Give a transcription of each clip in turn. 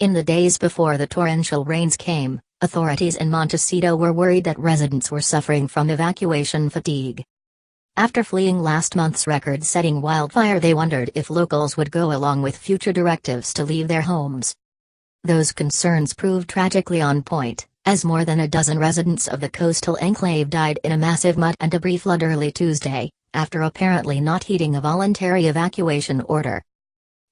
In the days before the torrential rains came, authorities in Montecito were worried that residents were suffering from evacuation fatigue. After fleeing last month's record-setting wildfire, they wondered if locals would go along with future directives to leave their homes. Those concerns proved tragically on point, as more than a dozen residents of the coastal enclave died in a massive mud and debris flood early Tuesday, after apparently not heeding a voluntary evacuation order.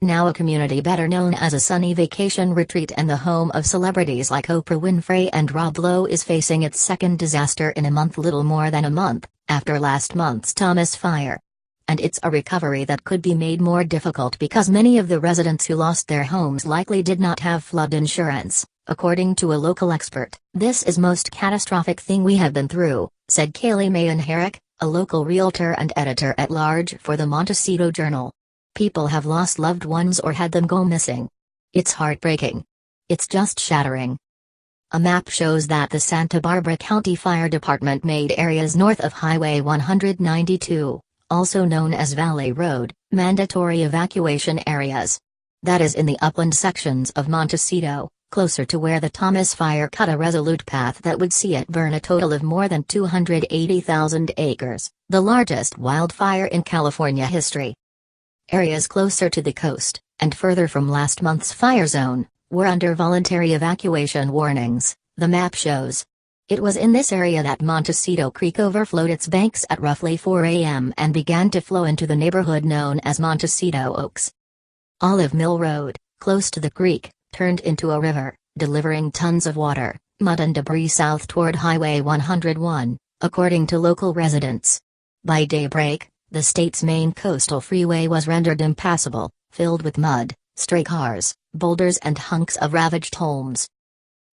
Now a community better known as a sunny vacation retreat and the home of celebrities like Oprah Winfrey and Lowe is facing its second disaster in a month, little more than a month after last month's Thomas fire. And it's a recovery that could be made more difficult because many of the residents who lost their homes likely did not have flood insurance, according to a local expert. "This is most catastrophic thing we have been through," said Kaylee Mayan Herrick, a local realtor and editor-at-large for the Montecito Journal. "People have lost loved ones or had them go missing. It's heartbreaking. It's just shattering." A map shows that the Santa Barbara County Fire Department made areas north of Highway 192, also known as Valley Road, mandatory evacuation areas. That is in the upland sections of Montecito, closer to where the Thomas fire cut a resolute path that would see it burn a total of more than 280,000 acres, the largest wildfire in California history. Areas closer to the coast, and further from last month's fire zone, were under voluntary evacuation warnings, the map shows. It was in this area that Montecito Creek overflowed its banks at roughly 4 a.m. and began to flow into the neighborhood known as Montecito Oaks. Olive Mill Road, close to the creek, turned into a river, delivering tons of water, mud and debris south toward Highway 101, according to local residents. By daybreak, the state's main coastal freeway was rendered impassable, filled with mud, stray cars, boulders and hunks of ravaged homes.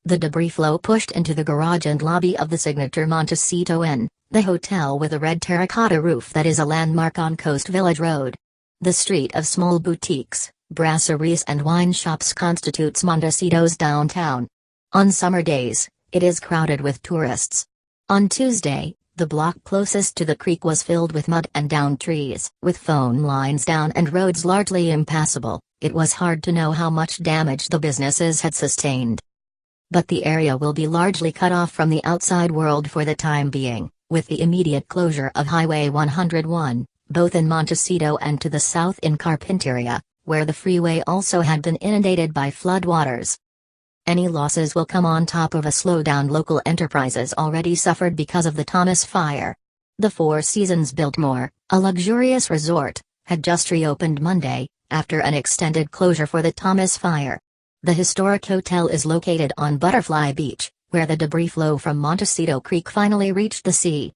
The debris flow pushed into the garage and lobby of the signature Montecito Inn, the hotel with a red terracotta roof that is a landmark on Coast Village Road. The street of small boutiques, brasseries and wine shops constitutes Montecito's downtown. On summer days, it is crowded with tourists. On Tuesday, the block closest to the creek was filled with mud and downed trees. With phone lines down and roads largely impassable, it was hard to know how much damage the businesses had sustained. But the area will be largely cut off from the outside world for the time being, with the immediate closure of Highway 101, both in Montecito and to the south in Carpinteria, where the freeway also had been inundated by floodwaters. Any losses will come on top of a slowdown local enterprises already suffered because of the Thomas fire. The Four Seasons Biltmore, a luxurious resort, had just reopened Monday, after an extended closure for the Thomas fire. The historic hotel is located on Butterfly Beach, where the debris flow from Montecito Creek finally reached the sea.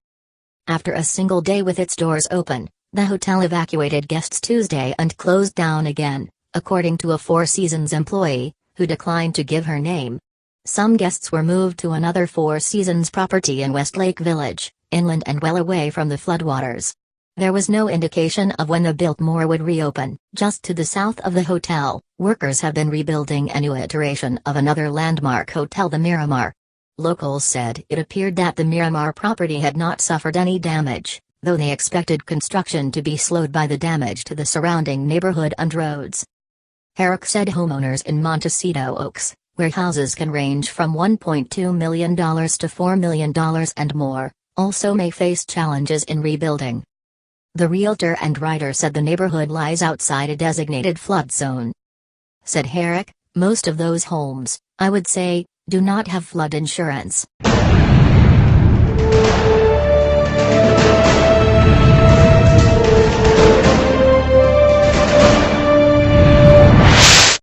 After a single day with its doors open, the hotel evacuated guests Tuesday and closed down again, according to a Four Seasons employee, who declined to give her name. Some guests were moved to another Four Seasons property in Westlake Village, inland and well away from the floodwaters. There was no indication of when the Biltmore would reopen. Just to the south of the hotel, workers have been rebuilding a new iteration of another landmark hotel, the Miramar. Locals said it appeared that the Miramar property had not suffered any damage, though they expected construction to be slowed by the damage to the surrounding neighborhood and roads. Herrick said homeowners in Montecito Oaks, where houses can range from $1.2 million to $4 million and more, also may face challenges in rebuilding. The realtor and writer said the neighborhood lies outside a designated flood zone. Said Herrick, most of those homes, I would say, do not have flood insurance.